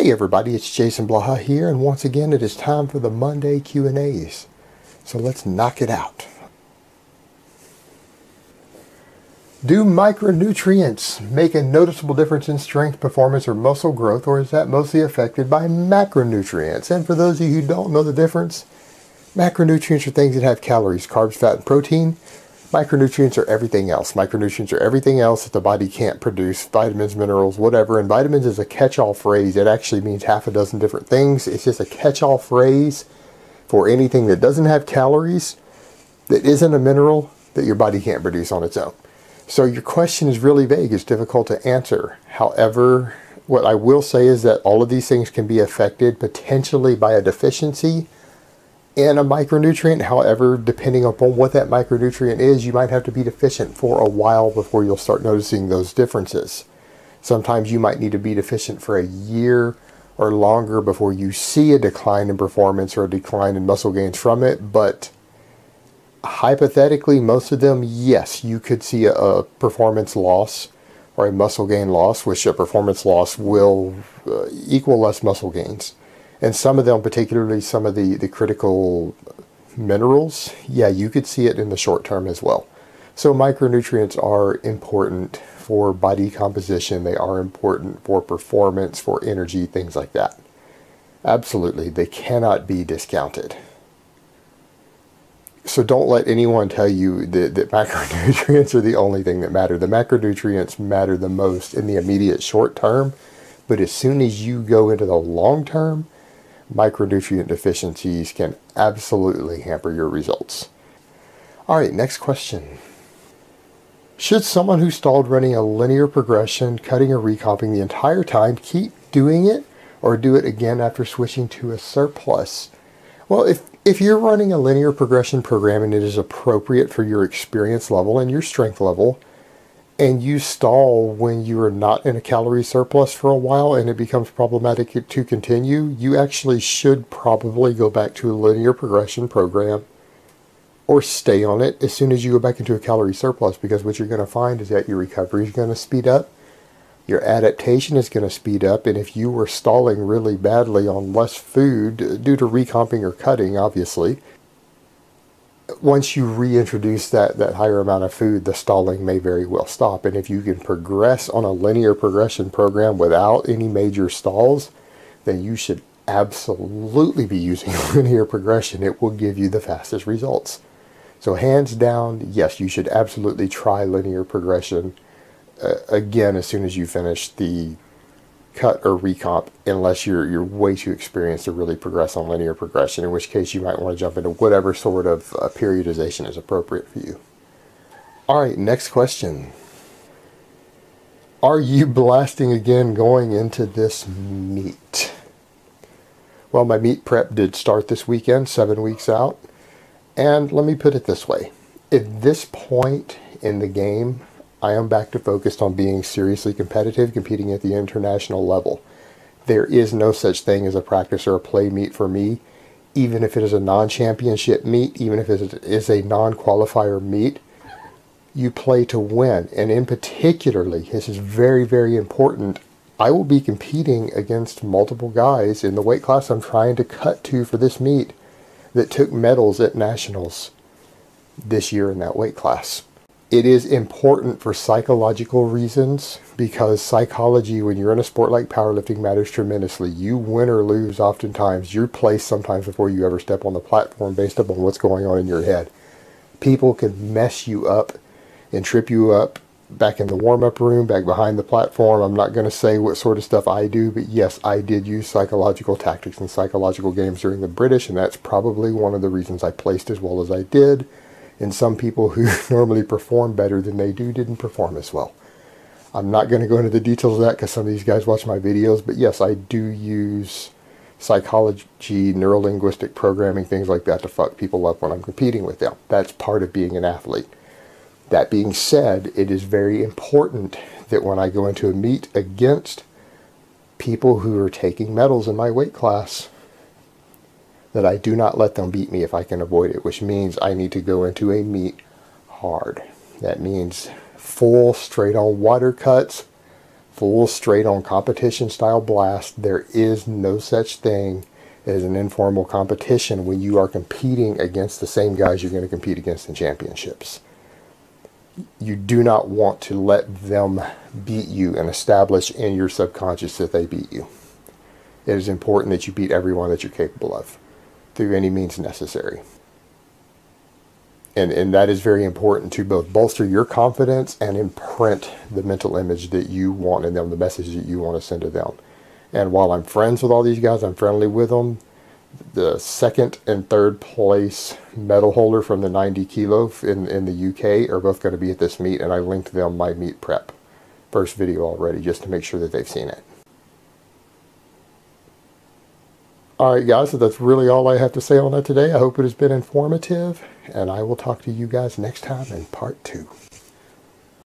Hey everybody, it's Jason Blaha here, and once again it is time for the Monday Q&As. So let's knock it out. Do micronutrients make a noticeable difference in strength, performance, or muscle growth, or is that mostly affected by macronutrients? And for those of you who don't know the difference, macronutrients are things that have calories, carbs, fat, and protein. Micronutrients are everything else. Micronutrients are everything else that the body can't produce, vitamins, minerals, whatever. And vitamins is a catch-all phrase. It actually means half a dozen different things. It's just a catch-all phrase for anything that doesn't have calories, that isn't a mineral, that your body can't produce on its own. So your question is really vague. It's difficult to answer. However, what I will say is that all of these things can be affected potentially by a deficiency in a micronutrient. However, depending upon what that micronutrient is, you might have to be deficient for a while before you'll start noticing those differences. Sometimes you might need to be deficient for a year or longer before you see a decline in performance or a decline in muscle gains from it. But hypothetically, most of them, yes, you could see a performance loss or a muscle gain loss, which a performance loss will equal less muscle gains. And some of them, particularly some of the critical minerals, yeah, you could see it in the short term as well. So micronutrients are important for body composition. They are important for performance, for energy, things like that. Absolutely, they cannot be discounted. So don't let anyone tell you that macronutrients are the only thing that matter. The macronutrients matter the most in the immediate short term, but as soon as you go into the long term, micronutrient deficiencies can absolutely hamper your results. All right, next question. Should someone who stalled running a linear progression, cutting or recomping the entire time keep doing it, or do it again after switching to a surplus? Well, if you're running a linear progression program and it is appropriate for your experience level and your strength level, and you stall when you are not in a calorie surplus for a while and it becomes problematic to continue, you actually should probably go back to a linear progression program or stay on it as soon as you go back into a calorie surplus, because what you're going to find is that your recovery is going to speed up, your adaptation is going to speed up, and if you were stalling really badly on less food due to recomping or cutting, obviously, once you reintroduce that higher amount of food, the stalling may very well stop. And if you can progress on a linear progression program without any major stalls, then you should absolutely be using linear progression. It will give you the fastest results. So hands down, yes, you should absolutely try linear progression again as soon as you finish the cut or recomp, unless you're way too experienced to really progress on linear progression, in which case you might want to jump into whatever sort of periodization is appropriate for you. All right, next question. Are you blasting again going into this meet? Well, my meet prep did start this weekend, 7 weeks out. And let me put it this way. At this point in the game, I am back to focused on being seriously competitive, competing at the international level. There is no such thing as a practice or a play meet for me, even if it is a non-championship meet, even if it is a non-qualifier meet. You play to win, and in particularly, this is very, very important, I will be competing against multiple guys in the weight class I'm trying to cut to for this meet that took medals at nationals this year in that weight class. It is important for psychological reasons, because psychology, when you're in a sport like powerlifting, matters tremendously. You win or lose oftentimes. You're placed sometimes before you ever step on the platform based upon what's going on in your head. People can mess you up and trip you up back in the warm-up room, back behind the platform. I'm not going to say what sort of stuff I do, but yes, I did use psychological tactics and psychological games during the British, and that's probably one of the reasons I placed as well as I did. And some people who normally perform better than they do didn't perform as well. I'm not going to go into the details of that because some of these guys watch my videos, but yes, I do use psychology, neurolinguistic programming, things like that to fuck people up when I'm competing with them. That's part of being an athlete. That being said, it is very important that when I go into a meet against people who are taking medals in my weight class, that I do not let them beat me if I can avoid it, which means I need to go into a meet hard. That means full straight on water cuts, full straight on competition style blast. There is no such thing as an informal competition when you are competing against the same guys you're going to compete against in championships. You do not want to let them beat you and establish in your subconscious that they beat you. It is important that you beat everyone that you're capable of through any means necessary. And that is very important to both bolster your confidence and imprint the mental image that you want in them, the message that you want to send to them. And while I'm friends with all these guys, I'm friendly with them, the second and third place medal holder from the 90 kilo in the UK are both going to be at this meet, and I linked them my meet prep first video already just to make sure that they've seen it. Alright guys, so that's really all I have to say on that today. I hope it has been informative, and I will talk to you guys next time in part 2.